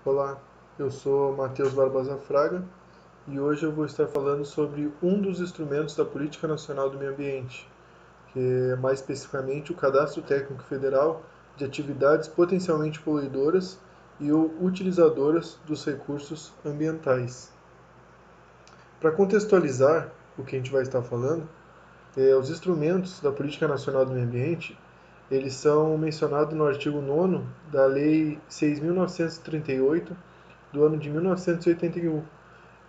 Olá, eu sou Matheus Barbosa Fraga e hoje eu vou estar falando sobre um dos instrumentos da Política Nacional do Meio Ambiente, que é mais especificamente o Cadastro Técnico Federal de atividades potencialmente poluidoras e ou utilizadoras dos recursos ambientais. Para contextualizar o que a gente vai estar falando, os instrumentos da Política Nacional do Meio Ambiente, eles são mencionados no artigo 9º da Lei 6.938 do ano de 1981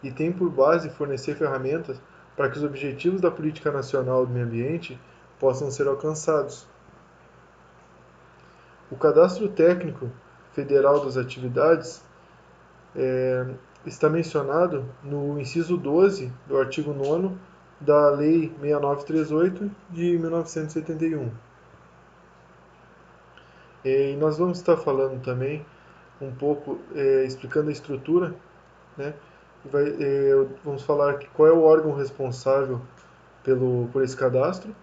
e tem por base fornecer ferramentas para que os objetivos da Política Nacional do Meio Ambiente possam ser alcançados. O Cadastro Técnico Federal das Atividades está mencionado no inciso 12 do artigo 9º da Lei 6938 de 1971. E nós vamos estar falando também um pouco, explicando a estrutura, né? Vamos falar qual é o órgão responsável por esse cadastro,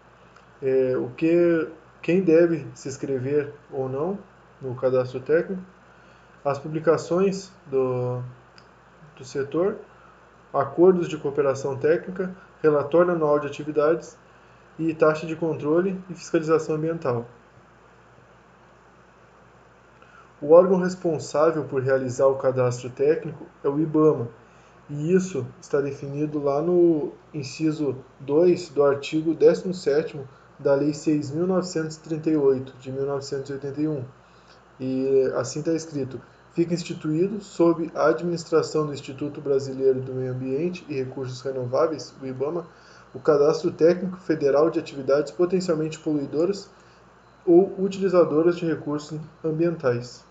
quem deve se inscrever ou não no cadastro técnico, as publicações do setor, acordos de cooperação técnica, relatório anual de atividades e taxa de controle e fiscalização ambiental. O órgão responsável por realizar o cadastro técnico é o IBAMA, e isso está definido lá no inciso 2 do artigo 17º da Lei 6.938, de 1981. E assim está escrito: fica instituído, sob a administração do Instituto Brasileiro do Meio Ambiente e Recursos Renováveis, o IBAMA, o Cadastro Técnico Federal de Atividades Potencialmente Poluidoras ou Utilizadoras de Recursos Ambientais.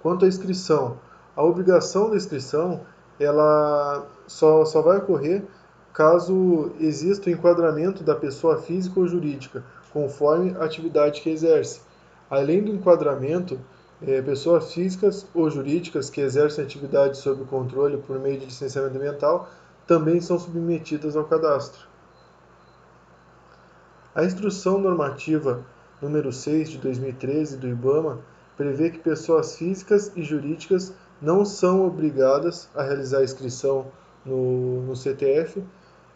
Quanto à inscrição, a obrigação da inscrição ela só vai ocorrer caso exista o enquadramento da pessoa física ou jurídica, conforme a atividade que exerce. Além do enquadramento, pessoas físicas ou jurídicas que exercem atividade sob controle por meio de licenciamento ambiental também são submetidas ao cadastro. A Instrução Normativa número 6 de 2013 do IBAMA prevê que pessoas físicas e jurídicas não são obrigadas a realizar a inscrição no CTF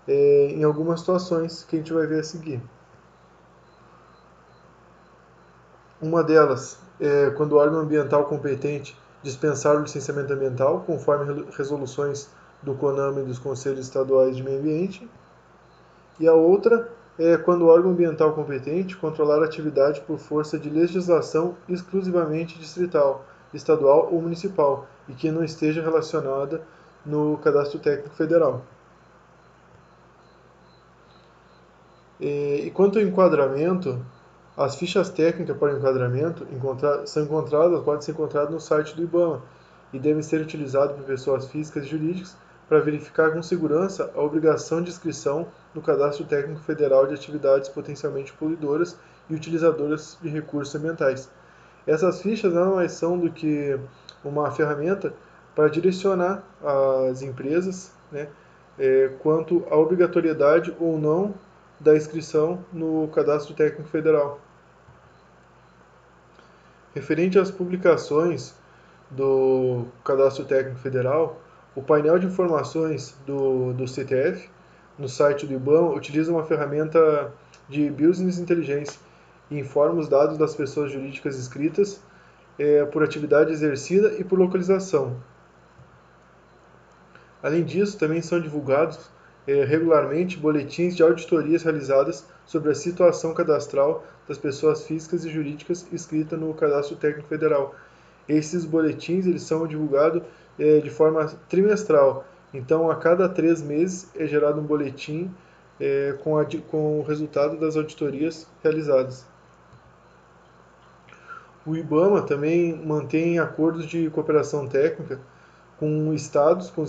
em algumas situações que a gente vai ver a seguir. Uma delas é quando o órgão ambiental competente dispensar o licenciamento ambiental, conforme resoluções do CONAMA e dos Conselhos Estaduais de Meio Ambiente. E a outra é quando o órgão ambiental competente controlar a atividade por força de legislação exclusivamente distrital, estadual ou municipal e que não esteja relacionada no Cadastro Técnico Federal. E quanto ao enquadramento, as fichas técnicas para o enquadramento podem ser encontradas no site do IBAMA e devem ser utilizadas por pessoas físicas e jurídicas para verificar com segurança a obrigação de inscrição no Cadastro Técnico Federal de Atividades Potencialmente Poluidoras e Utilizadoras de Recursos Ambientais. Essas fichas nada mais são do que uma ferramenta para direcionar as empresas, né, quanto à obrigatoriedade ou não da inscrição no Cadastro Técnico Federal. Referente às publicações do Cadastro Técnico Federal, o painel de informações do CTF, no site do IBAMA, utiliza uma ferramenta de Business Intelligence e informa os dados das pessoas jurídicas inscritas por atividade exercida e por localização. Além disso, também são divulgados regularmente boletins de auditorias realizadas sobre a situação cadastral das pessoas físicas e jurídicas inscritas no Cadastro Técnico Federal. Esses boletins eles são divulgados de forma trimestral, então a cada 3 meses é gerado um boletim com o resultado das auditorias realizadas. O IBAMA também mantém acordos de cooperação técnica com os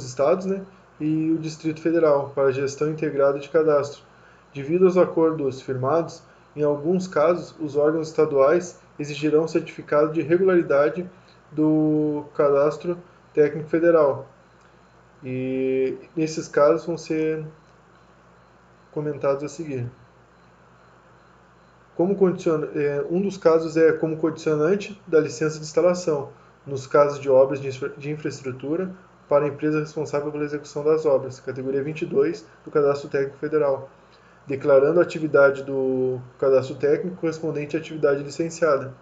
estados, né, e o Distrito Federal para a gestão integrada de cadastro. Devido aos acordos firmados, em alguns casos, os órgãos estaduais exigirão certificado de regularidade do Cadastro Técnico Federal. E nesses casos vão ser comentados a seguir. Um dos casos é como condicionante da licença de instalação. nos casos de obras de infraestrutura, para a empresa responsável pela execução das obras, categoria 22 do Cadastro Técnico Federal, declarando a atividade do cadastro técnico correspondente à atividade licenciada.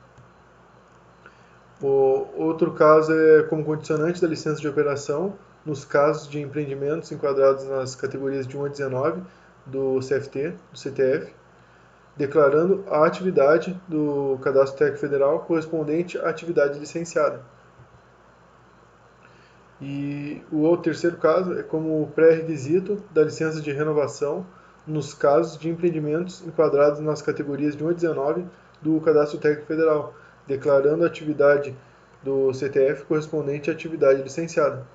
O outro caso é como condicionante da licença de operação, nos casos de empreendimentos enquadrados nas categorias de 1 a 19 do CFT, do CTF, declarando a atividade do Cadastro Técnico Federal correspondente à atividade licenciada. E o terceiro caso é como pré-requisito da licença de renovação nos casos de empreendimentos enquadrados nas categorias de 1 a 19 do Cadastro Técnico Federal, declarando a atividade do CTF correspondente à atividade licenciada.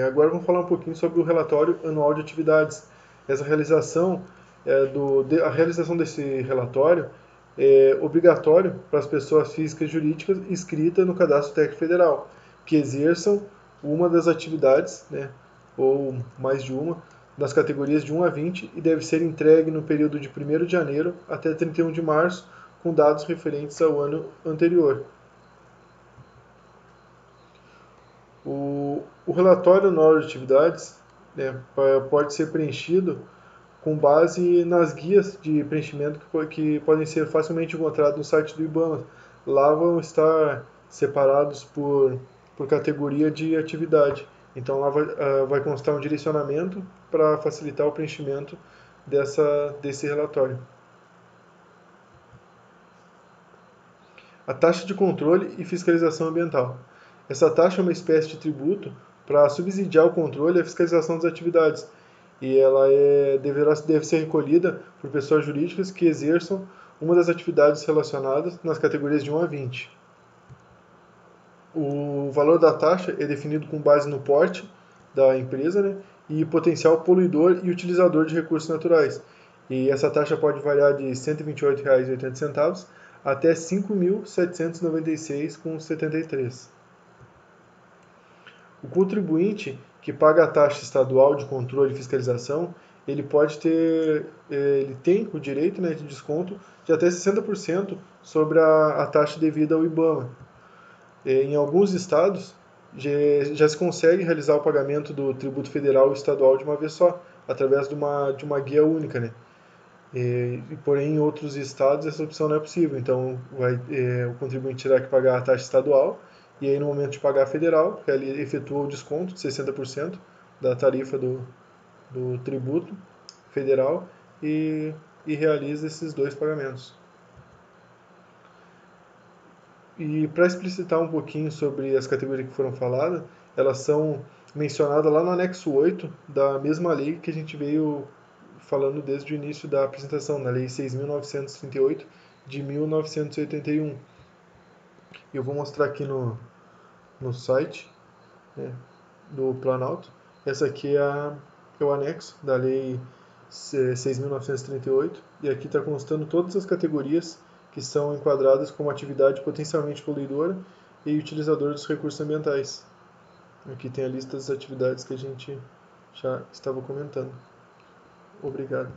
Agora vamos falar um pouquinho sobre o relatório anual de atividades. Essa realização, a realização desse relatório é obrigatório para as pessoas físicas e jurídicas inscritas no Cadastro Técnico Federal, que exerçam uma das atividades, né, ou mais de uma, das categorias de 1 a 20 e deve ser entregue no período de 1º de janeiro até 31 de março, com dados referentes ao ano anterior. O relatório anual de atividades, né, pode ser preenchido com base nas guias de preenchimento que podem ser facilmente encontrados no site do IBAMA. Lá vão estar separados por categoria de atividade. Então lá vai constar um direcionamento para facilitar o preenchimento desse relatório. A taxa de controle e fiscalização ambiental. Essa taxa é uma espécie de tributo para subsidiar o controle e a fiscalização das atividades, e ela deve ser recolhida por pessoas jurídicas que exerçam uma das atividades relacionadas nas categorias de 1 a 20. O valor da taxa é definido com base no porte da empresa, né, e potencial poluidor e utilizador de recursos naturais. E essa taxa pode variar de R$ 128,80 até R$ 5.796,73. O contribuinte que paga a taxa estadual de controle e fiscalização, ele tem o direito, né, de desconto de até 60% sobre a taxa devida ao IBAMA. Em alguns estados, já se consegue realizar o pagamento do tributo federal e estadual de uma vez só, através de uma guia única, né? Porém, em outros estados, essa opção não é possível. Então, o contribuinte terá que pagar a taxa estadual, e aí, no momento de pagar a federal, ele efetua o desconto de 60% da tarifa do tributo federal e realiza esses dois pagamentos. E para explicitar um pouquinho sobre as categorias que foram faladas, elas são mencionadas lá no anexo 8 da mesma lei que a gente veio falando desde o início da apresentação, na Lei 6.938 de 1981. Eu vou mostrar aqui no site, né, do Planalto. Essa aqui é o anexo da Lei 6.938, e aqui está constando todas as categorias que são enquadradas como atividade potencialmente poluidora e utilizador dos recursos ambientais. Aqui tem a lista das atividades que a gente já estava comentando. Obrigado.